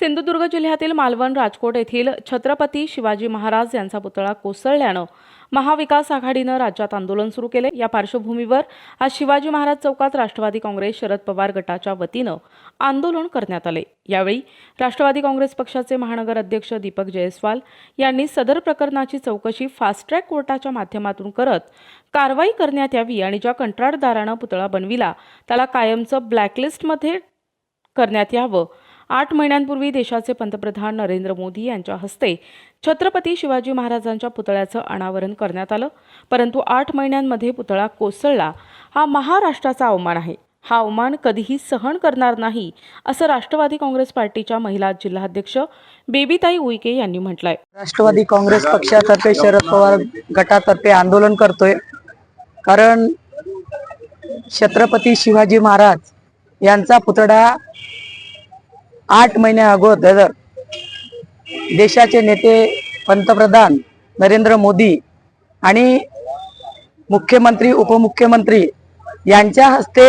सिंधुदुर्ग जिल्ह्यातील मालवण राजकोट येथील छत्रपती शिवाजी महाराज यांचा पुतळा कोसळल्यानं महाविकास आघाडीनं राज्यात आंदोलन सुरू केले। या पार्श्वभूमीवर आज शिवाजी महाराज चौकात राष्ट्रवादी काँग्रेस शरद पवार गटाच्या वतीनं आंदोलन करण्यात आले। यावेळी राष्ट्रवादी काँग्रेस पक्षाचे महानगर अध्यक्ष दीपक जयस्वाल यांनी सदर प्रकरणाची चौकशी फास्ट ट्रॅक कोर्टाच्या माध्यमातून करत कारवाई करण्यात यावी आणि ज्या कंत्राटदारानं पुतळा बनविला त्याला कायमचं ब्लॅकलिस्टमध्ये करण्यात यावं। 8 महिन्यांपूर्वी देशाचे पंतप्रधान नरेंद्र मोदी यांच्या हस्ते छत्रपती शिवाजी महाराजांच्या पुतळ्याचं अनावरण करण्यात आलं, परंतु 8 महिन्यांमध्ये पुतळा कोसळला हा महाराष्ट्राचा अवमान आहे। हा अवमान कधीही सहन करणार नाही असं राष्ट्रवादी काँग्रेस पार्टीच्या महिला जिल्हाध्यक्ष बेबीताई उईके यांनी म्हटलंय। राष्ट्रवादी काँग्रेस पक्षातर्फे शरद पवार गटातर्फे आंदोलन करतोय, कारण छत्रपती शिवाजी महाराज यांचा पुतळा 8 महिन्या अगोदर देशाचे नेते पंतप्रधान नरेंद्र मोदी आणि मुख्यमंत्री उपमुख्यमंत्री यांच्या हस्ते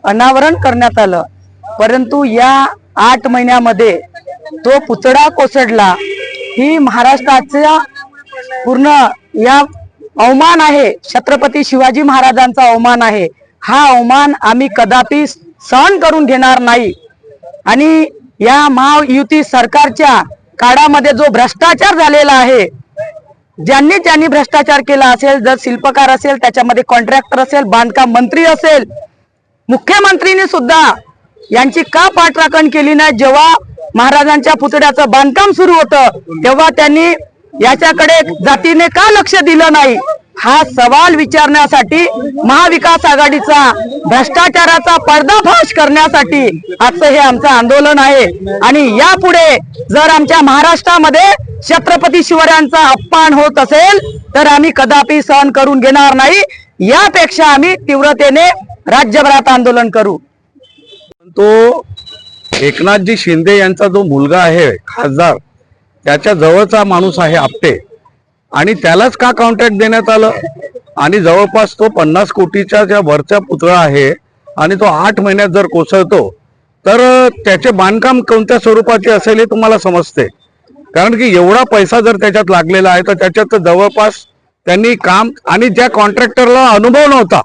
अनावरण करण्यात आलं, परंतु या 8 महिन्यामध्ये तो पुतळा कोसळला। ही महाराष्ट्राचा पूर्ण या अवमान आहे, छत्रपती शिवाजी महाराजांचा अवमान आहे। हा अवमान आम्ही कदापि सहन करून घेणार नाही आणि या महायुती सरकारच्या काळामध्ये जो भ्रष्टाचार झालेला आहे, ज्यांनी भ्रष्टाचार केला असेल, जर शिल्पकार असेल, त्याच्यामध्ये कॉन्ट्रॅक्टर असेल, बांधकाम मंत्री असेल, मुख्यमंत्रीने सुद्धा यांची का पाठराखण केली नाही। जेव्हा महाराजांच्या पुतळ्याचं बांधकाम सुरू होतं तेव्हा त्यांनी याच्याकडे जातीने का लक्ष दिलं नाही, हा सवाल विचारण्यासाठी महाविकास आघाडीचा भ्रष्टाचाराचा पर्दाफाश करण्यासाठी आजचं हे आमचं आंदोलन आहे। आणि यापुढे जर आमच्या महाराष्ट्रामध्ये छत्रपती शिवरायांचा अपमान होत असेल तर आम्ही कदापि सहन करून घेणार नाही। यापेक्षा आम्ही तीव्रतेने राज्यभरात आंदोलन करू। तो एकनाथजी शिंदे यांचा जो मुलगा आहे खासदार, त्याच्या जवळचा माणूस आहे आपटे, आणि त्यालाच का कॉन्ट्रॅक्ट देण्यात आलं आणि जवळपास तो 50 कोटीच्या ज्या वरचा पुतळा आहे आणि तो 8 महिन्यात जर कोसळतो तर त्याचे बांधकाम कोणत्या स्वरूपाचे असेल हे तुम्हाला समजते। कारण की एवढा पैसा जर त्याच्यात लागलेला आहे तर त्याच्यात जवळपास त्यांनी काम, आणि ज्या कॉन्ट्रॅक्टरला अनुभव नव्हता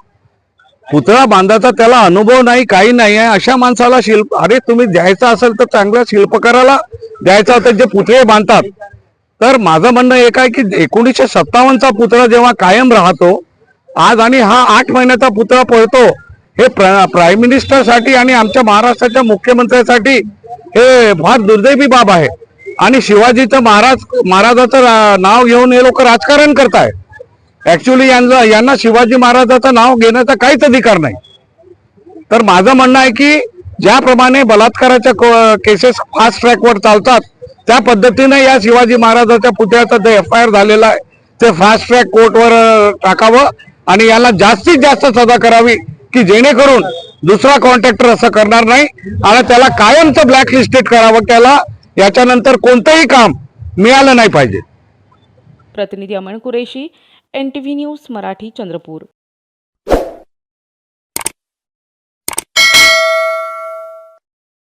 पुतळा बांधायचा, त्याला अनुभव नाही, काही नाही आहे, अशा माणसाला अरे तुम्ही द्यायचा असेल तर चांगल्या शिल्पकाराला द्यायचा होता जे पुतळे बांधतात। तर माझं म्हणणं एक आहे की 1957चा पुतळा जेव्हा कायम राहतो आज आणि हा 8 महिन्याचा पुतळा पळतो, हे प्राईम मिनिस्टरसाठी आणि आमच्या महाराष्ट्राच्या मुख्यमंत्र्यांसाठी हे फार दुर्दैवी बाब आहे। आणि शिवाजीचं महाराजाचं नाव घेऊन हे लोक राजकारण करताय। ऍक्च्युली यांना शिवाजी महाराजाचं नाव घेण्याचा काहीच अधिकार नाही। तर माझं म्हणणं आहे की ज्याप्रमाणे बलात्काराच्या केसेस फास्ट ट्रॅकवर चालतात त्या पद्धतीने या शिवाजी महाराजांच्या पुतळ्याचा जे FIR झालेला आहे ते फास्ट ट्रॅक कोर्टवर टाकावं आणि याला जास्तीत जास्त सजा करावी की जेणेकरून दुसरा कॉन्ट्रॅक्टर असं करणार नाही आणि त्याला कायमचं ब्लॅकलिस्टेड करावं, त्याला याच्यानंतर कोणतंही काम मिळालं नाही पाहिजे। प्रतिनिधी अमन कुरेशी, NTV न्यूज मराठी, चंद्रपूर।